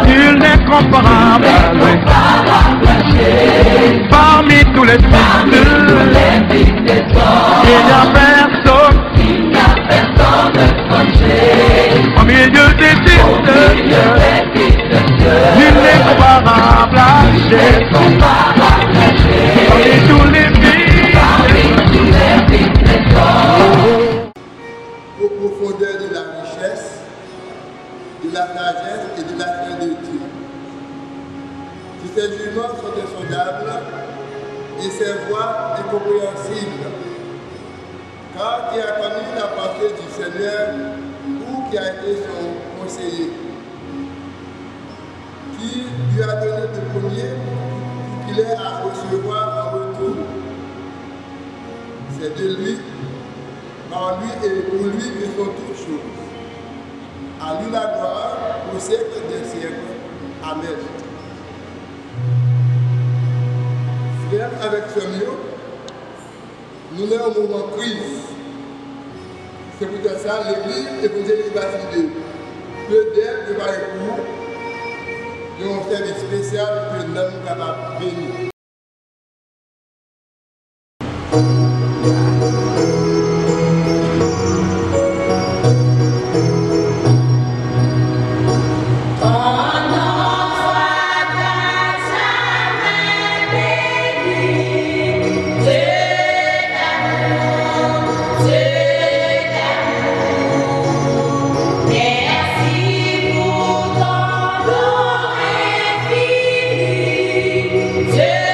Nul n'est comparable parmi tous les fils. Il n'y a personne au milieu des fils de Dieu. Nul n'est comparable à Jésus. Parmi tous les fils aux profondeurs de la richesse, de la sagesse et de la crainte de Dieu. Si ces jugements sont insondables et ces voies incompréhensibles, car qui a connu la pensée du Seigneur ou qui a été son conseiller, qui lui a donné le premier qu'il ait à recevoir en retour. C'est de lui, par lui et pour lui que sont toutes choses. À lui la gloire au siècle des siècles. Amen. Frères, avec ce mieux, nous sommes au moment de crise. C'est pour ça l'Église évangélique baptisée peut-être préparer pour un service spécial que nous sommes capables de bénir. Yeah.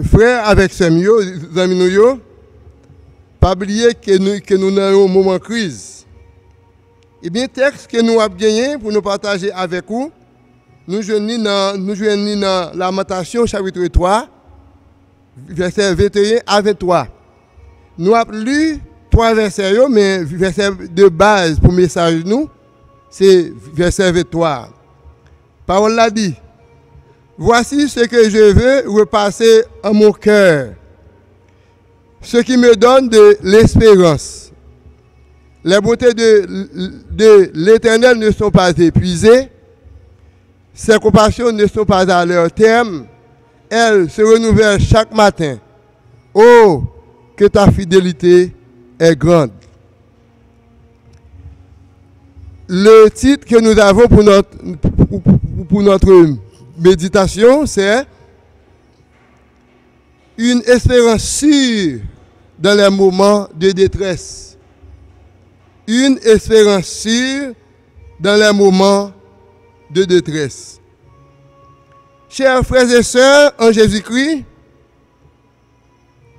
Frère avec ses amis, pas oublier que nous avons un moment de crise. Eh bien, texte que nous avons gagné pour nous partager avec vous, nous joignons dans Lamentation chapitre 3, verset 21 à 23. Nous avons lu 3 versets, mais verset de base pour le message, nous, c'est verset 23. Parole l'a dit. Voici ce que je veux repasser en mon cœur, ce qui me donne de l'espérance. Les beautés de l'Éternel ne sont pas épuisées, ses compassions ne sont pas à leur terme, elles se renouvellent chaque matin. Oh, que ta fidélité est grande. Le titre que nous avons pour notre méditation, c'est une espérance sûre dans les moments de détresse. Une espérance sûre dans les moments de détresse. Chers frères et sœurs en Jésus-Christ,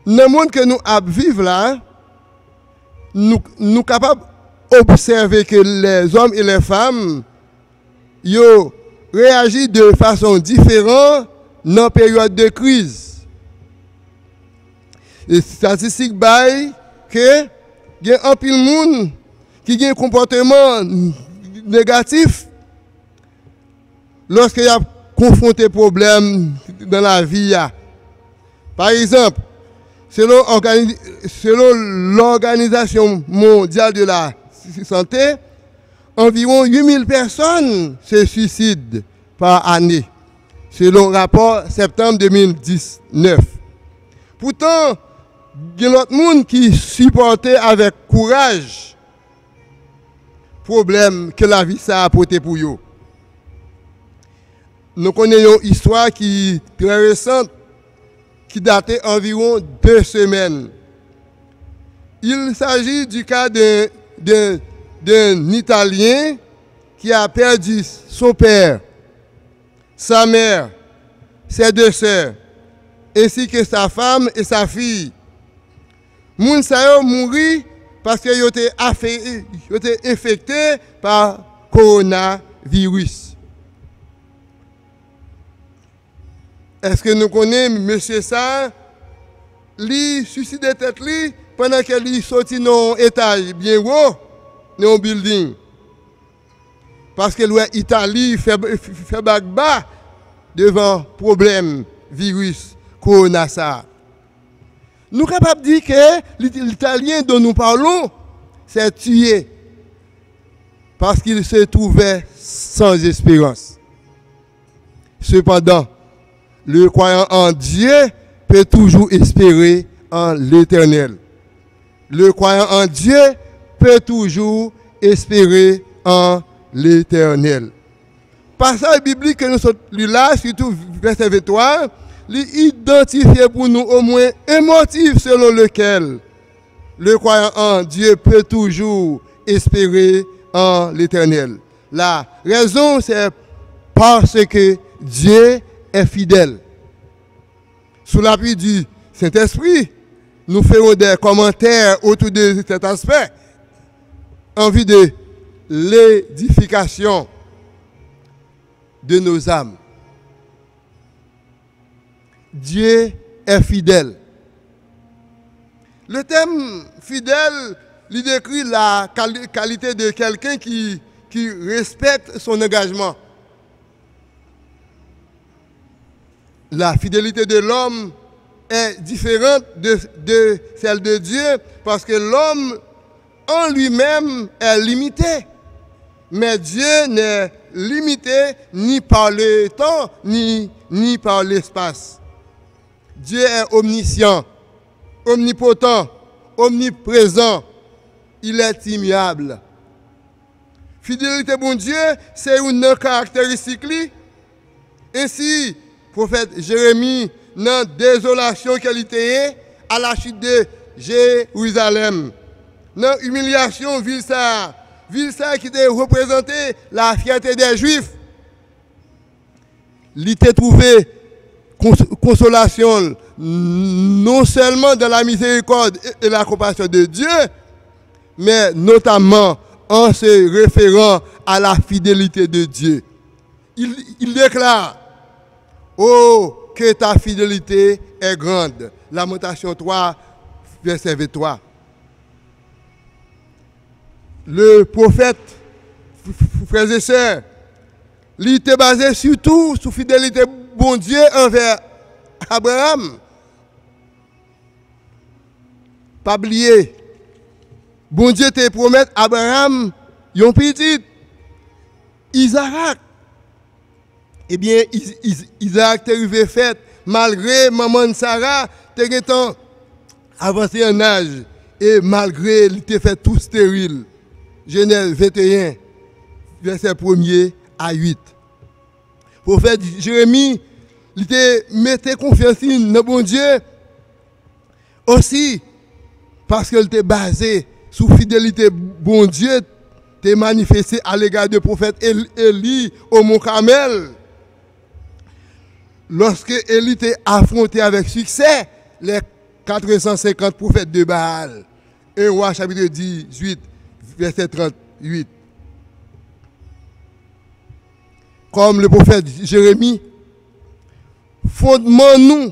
dans le monde que nous vivons là, nous sommes capables d'observer que les hommes et les femmes réagissent de façon différente dans la période de crise. Les statistiques disent que il y a un pile monde qui a un comportement négatif lorsqu'il y a confronté problème dans la vie. Par exemple, selon l'Organisation mondiale de la santé, environ 8000 personnes se suicident par année, selon le rapport septembre 2019. Pourtant, il y a d'autres monde qui supportait avec courage le problème que la vie a apporté pour eux. Nous connaissons une histoire qui est très récente, qui datait environ 2 semaines. Il s'agit du cas d'un Italien qui a perdu son père, sa mère, ses 2 sœurs, ainsi que sa femme et sa fille. Moun sa yo mouri parce que yo été infecté par coronavirus. Est-ce que nous connaissons monsieur ça? Lui suicidé tête lui pendant qu'il sorti dans un étage bien haut dans un building. Parce que l'Italie fait bas devant problème virus corona ça. Nous sommes capables de dire que l'Italien dont nous parlons s'est tué parce qu'il se trouvait sans espérance. Cependant, le croyant en Dieu peut toujours espérer en l'Éternel. Le croyant en Dieu peut toujours espérer en l'Éternel. Passage biblique que nous sommes là, surtout verset 23, identifier pour nous au moins un motif selon lequel le croyant en Dieu peut toujours espérer en l'Éternel. La raison, c'est parce que Dieu est fidèle. Sous l'appui du Saint-Esprit, nous ferons des commentaires autour de cet aspect en vue de l'édification de nos âmes. Dieu est fidèle. Le thème fidèle lui décrit la qualité de quelqu'un qui respecte son engagement. La fidélité de l'homme est différente de celle de Dieu parce que l'homme en lui-même est limité. Mais Dieu n'est limité ni par le temps ni par l'espace. Dieu est omniscient, omnipotent, omniprésent. Il est immuable. Fidélité bon Dieu, c'est une caractéristique. Ainsi, prophète Jérémie, dans la désolation qu'elle était à la chute de Jérusalem, dans l'humiliation, ville ça qui était représentée la fierté des Juifs, il était trouvé consolation non seulement dans la miséricorde et la compassion de Dieu, mais notamment en se référant à la fidélité de Dieu. Il déclare, oh, que ta fidélité est grande. Lamentation 3, verset 23. Le prophète, frères et sœurs, il était basé surtout sur la fidélité bon Dieu envers Abraham. Pas oublier, bon Dieu te promet à Abraham, yon petit, Isaac. Eh bien, Isaac est arrivé fait, malgré maman Sarah, t'es avancé en âge, et malgré il était fait tout stérile. Genèse 21, verset 1er à 8. Le prophète Jérémie, il mettait confiance dans bon Dieu aussi parce qu'il était basé sur fidélité bon Dieu, t'es manifesté à l'égard du prophète Élie au mont Carmel. Lorsque Élie était affronté avec succès les 450 prophètes de Baal. 1 Roi chapitre 18, verset 38. Comme le prophète Jérémie, fondement nous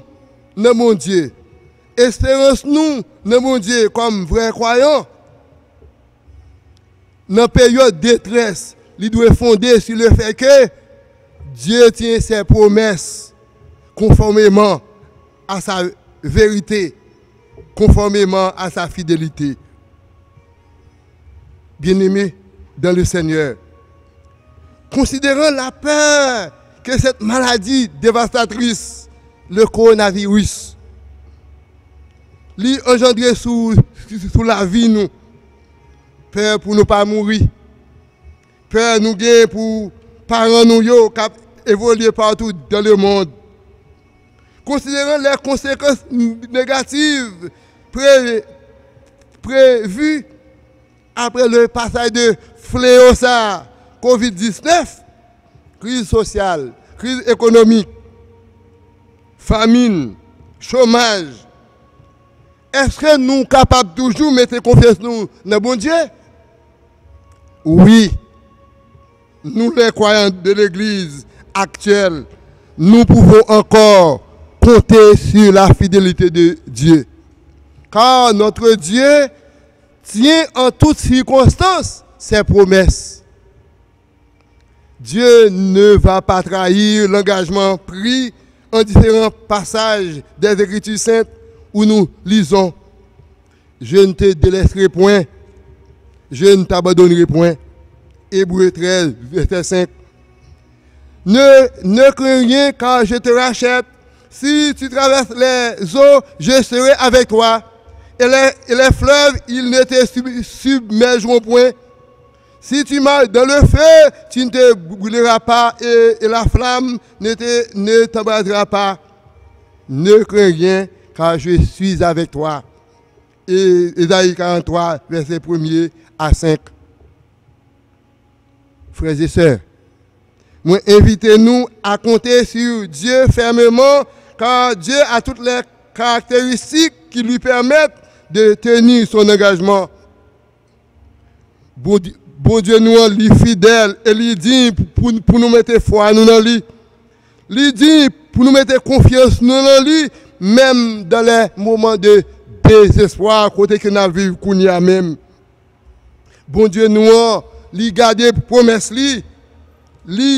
dans mon Dieu, espérance nous dans mon Dieu comme vrais croyants. Dans la période de détresse, il doit fonder sur le fait que Dieu tient ses promesses conformément à sa vérité, conformément à sa fidélité. Bien-aimés dans le Seigneur, considérant la peur que cette maladie dévastatrice, le coronavirus, lui engendrer sous la vie nous, peur pour ne pas mourir, peur nous gagner pour parents nous qui évoluer partout dans le monde. Considérant les conséquences négatives prévues après le passage de fléau ça, COVID-19, crise sociale, crise économique, famine, chômage, est-ce que nous sommes capables toujours de mettre confiance nous dans bon Dieu? Oui. Nous les croyants de l'Église actuelle, nous pouvons encore compter sur la fidélité de Dieu. Car notre Dieu tient en toutes circonstances ses promesses. Dieu ne va pas trahir l'engagement pris en différents passages des Écritures saintes où nous lisons. Je ne te délaisserai point, je ne t'abandonnerai point. Hébreux 13, verset 5. Ne crains rien car je te rachète. Si tu traverses les eaux, je serai avec toi. Et les fleuves, ils ne te submergeront point. Si tu marches dans le feu, tu ne te brûleras pas et la flamme ne t'embrasera pas. Ne crains rien car je suis avec toi. Et Ésaïe 43, verset 1er à 5. Frères et sœurs, moi invitez-nous à compter sur Dieu fermement, car Dieu a toutes les caractéristiques qui lui permettent de tenir son engagement. Bon Dieu nous est fidèle et il dit pour nous mettre foi nous dans lui. Il dit pour nous mettre confiance nous dans lui, même dans les moments de désespoir, côté que nous vivons même. Bon Dieu nous li garder promesse li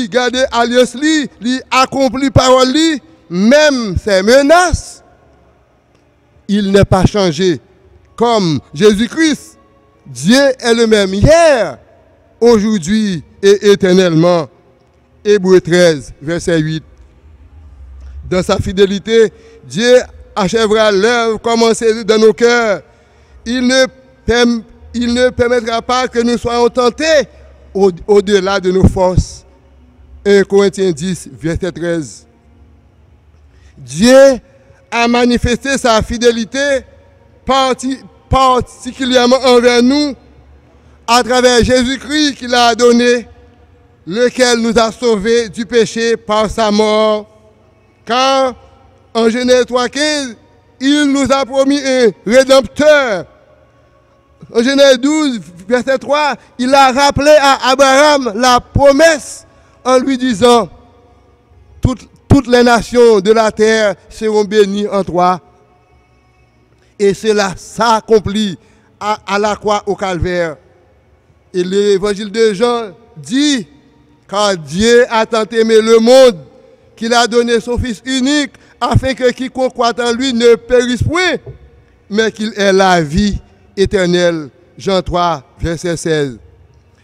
garder alliance li accompli parole li, même ses menaces, il n'est pas changé. Comme Jésus-Christ, Dieu est le même hier, aujourd'hui et éternellement. Hébreux 13, verset 8. Dans sa fidélité, Dieu achèvera l'œuvre commencée dans nos cœurs. Il ne permettra pas que nous soyons tentés au-delà de nos forces. 1 Corinthiens 10, verset 13. Dieu a manifesté sa fidélité particulièrement envers nous à travers Jésus-Christ qu'il a donné, lequel nous a sauvés du péché par sa mort. Car En Genèse 3,15, il nous a promis un rédempteur. En Genèse 12, verset 3, il a rappelé à Abraham la promesse en lui disant, toutes les nations de la terre seront bénies en toi. Et cela s'accomplit à la croix au calvaire. Et l'évangile de Jean dit, car Dieu a tant aimé le monde qu'il a donné son Fils unique afin que quiconque croit en lui ne périsse point, mais qu'il ait la vie éternelle. Jean 3, verset 16.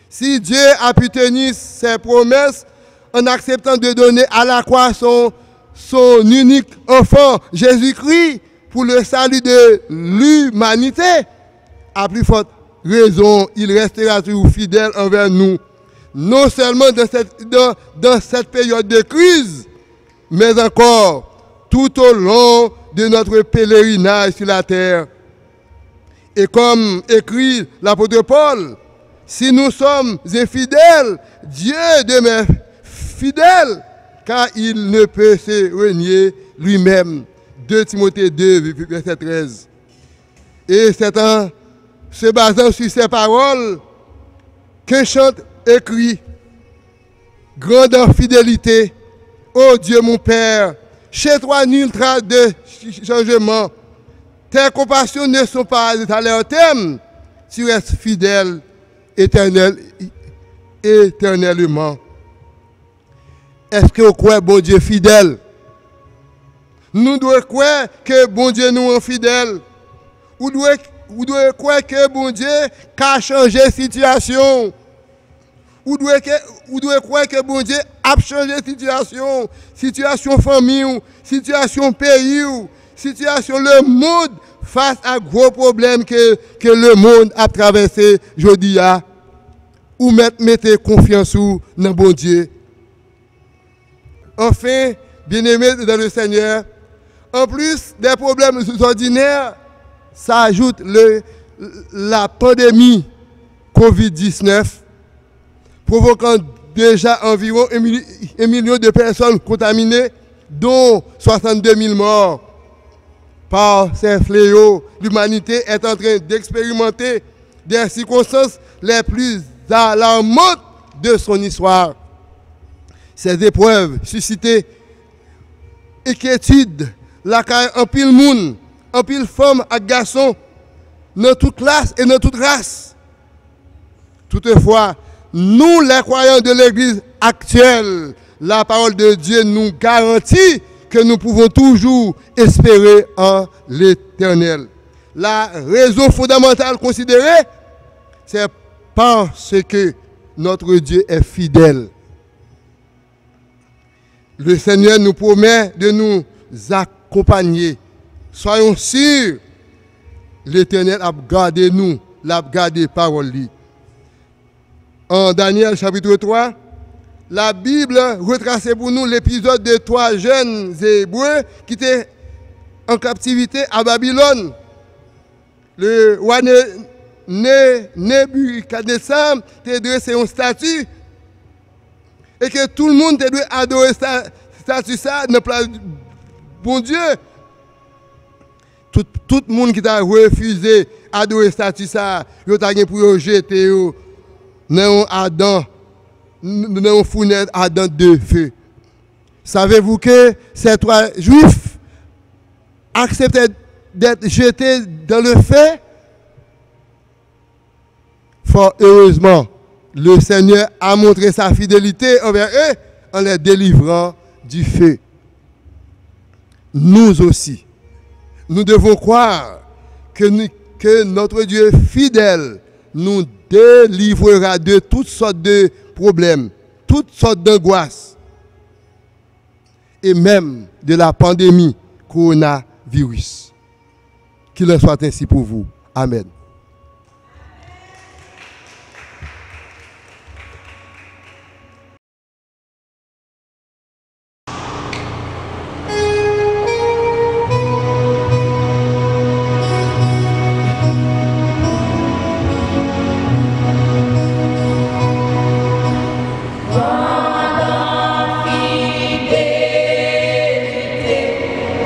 Si Dieu a pu tenir ses promesses en acceptant de donner à la croix son unique enfant, Jésus-Christ, pour le salut de l'humanité, à plus forte raison, il restera toujours fidèle envers nous, non seulement dans cette période de crise, mais encore tout au long de notre pèlerinage sur la terre. Et comme écrit l'apôtre Paul, si nous sommes infidèles, Dieu demeure fidèle, car il ne peut se renier lui-même. 2 Timothée 2, verset 13. Et c'est en se basant sur ces paroles qu'un chant écrit, grande en fidélité, ô Dieu mon Père, chez toi nul trace de changement. Tes compassions ne sont pas à leur terme. Tu restes fidèle éternellement. Est-ce que vous croyez bon Dieu fidèle? Nous devons croire que bon Dieu nous est fidèle. Vous devez croire que bon Dieu a changé la situation. Vous devez croire que bon Dieu a changé la situation. Situation famille, situation pays, situation le monde face à gros problèmes que le monde a traversé aujourd'hui. Ou mettez confiance dans bon Dieu. Enfin, bien-aimés dans le Seigneur, en plus des problèmes ordinaires, s'ajoute la pandémie COVID-19, provoquant déjà environ 1 million de personnes contaminées, dont 62 000 morts. Par ces fléaux, l'humanité est en train d'expérimenter des circonstances les plus alarmantes de son histoire. Ces épreuves suscitaient inquiétude, la carrière en pile monde, en pile femme et garçon, dans toute classe et dans toute race. Toutefois, nous les croyants de l'Église actuelle, la parole de Dieu nous garantit que nous pouvons toujours espérer en l'Éternel. La raison fondamentale considérée, c'est parce que notre Dieu est fidèle. Le Seigneur nous promet de nous accompagner. Soyons sûrs, l'Éternel a gardé nous, l'a gardé parole. En Daniel chapitre 3, la Bible retrace pour nous l'épisode de 3 jeunes Hébreux qui étaient en captivité à Babylone. Le roi Nebuchadnezzar t'a dressé une statue et que tout le monde t'a dû adorer cette statue ça dans place bon Dieu. Tout le monde qui t'a refusé adorer cette statue ça, il t'a pour jeter dans Adam. Nous fournissons Adam de feu. Savez-vous que ces 3 juifs acceptaient d'être jetés dans le feu? Fort heureusement, le Seigneur a montré sa fidélité envers eux en les délivrant du feu. Nous aussi, nous devons croire que notre Dieu fidèle nous délivrera de toutes sortes de problèmes, toutes sortes d'angoisses, et même de la pandémie coronavirus. Qu'il en soit ainsi pour vous. Amen.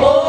Oh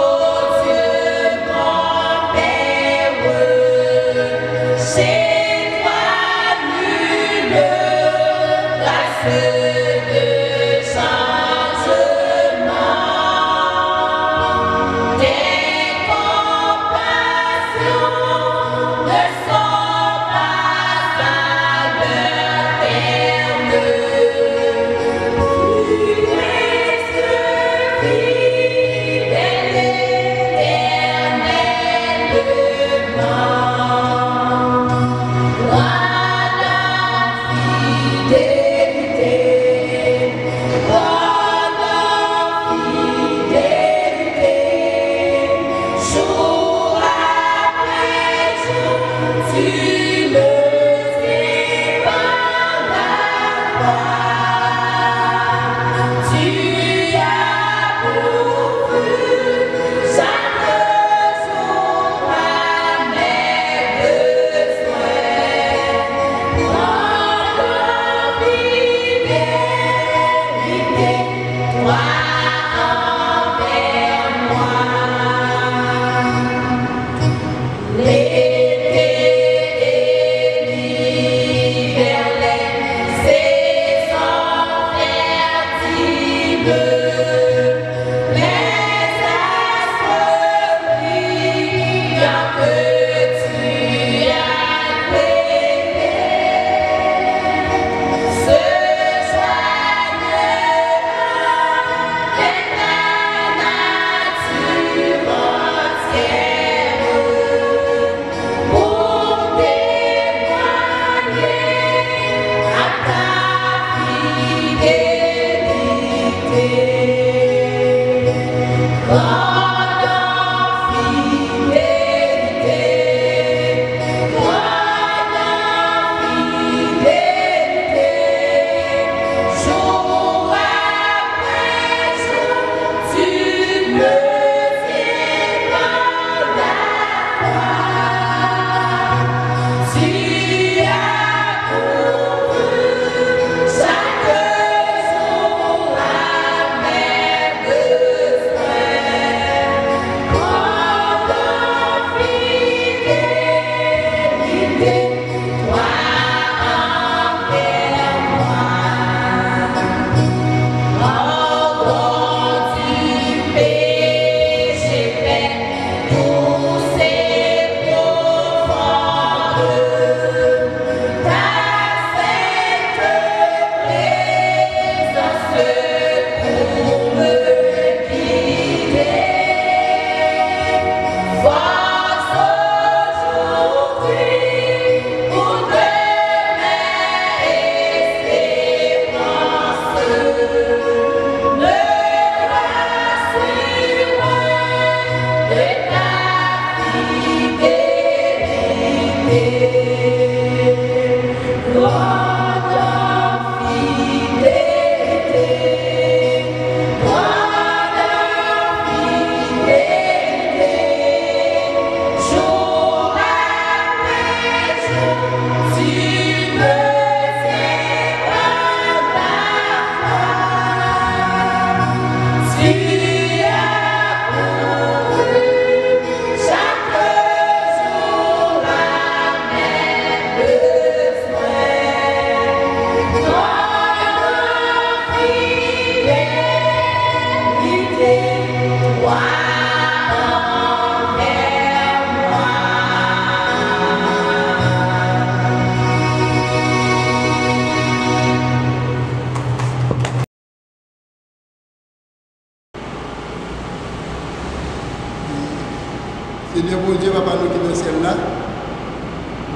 Seigneur bon Dieu, papa nous qui dans le ciel là,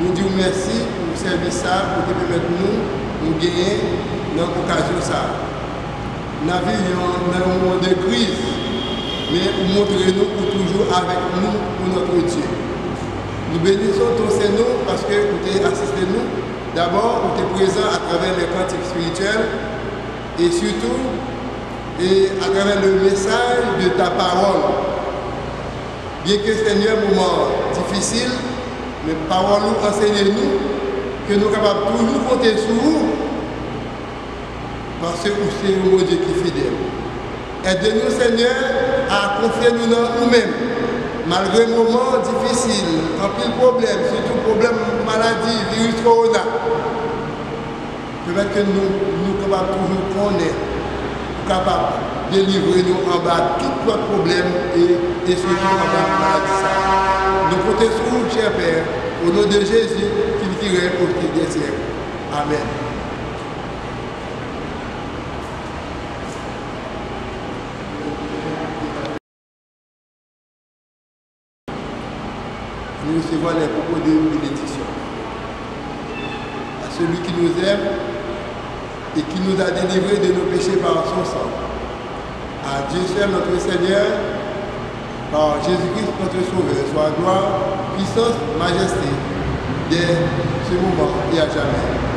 nous disons merci pour le service ça, pour te permettre nous gagner dans l'occasion ça. Nous vivons dans un moment de crise, mais pour montrer nous pour toujours avec nous pour notre Dieu. Nous bénissons ton Seigneur parce que vous avez assisté nous. D'abord, vous êtes présent à travers les cantiques spirituels et surtout à travers le message de ta parole. Bien que Seigneur, un moment difficile, mais parole nous enseigne-nous que nous sommes capables de toujours compter sur vous parce que vous êtes un Dieu qui est fidèle. Aide-nous, Seigneur, à confier nous dans nous-mêmes, malgré les moments difficiles, en pile problème, surtout problème maladie, virus corona. Peut-être que nous capables toujours connaître, capables de délivrer nous en bas tous nos problèmes et surtout en bas de la maladie. Nous comptons sur vous, cher Père, au nom de Jésus, qui vivrait au fil des siècles. Amen. Nous recevons les propos de bénédiction. À celui qui nous aime et qui nous a délivrés de nos péchés par son sang. À Dieu seul notre Seigneur, par Jésus-Christ notre Sauveur, soit gloire, puissance, majesté, dès ce moment et à jamais.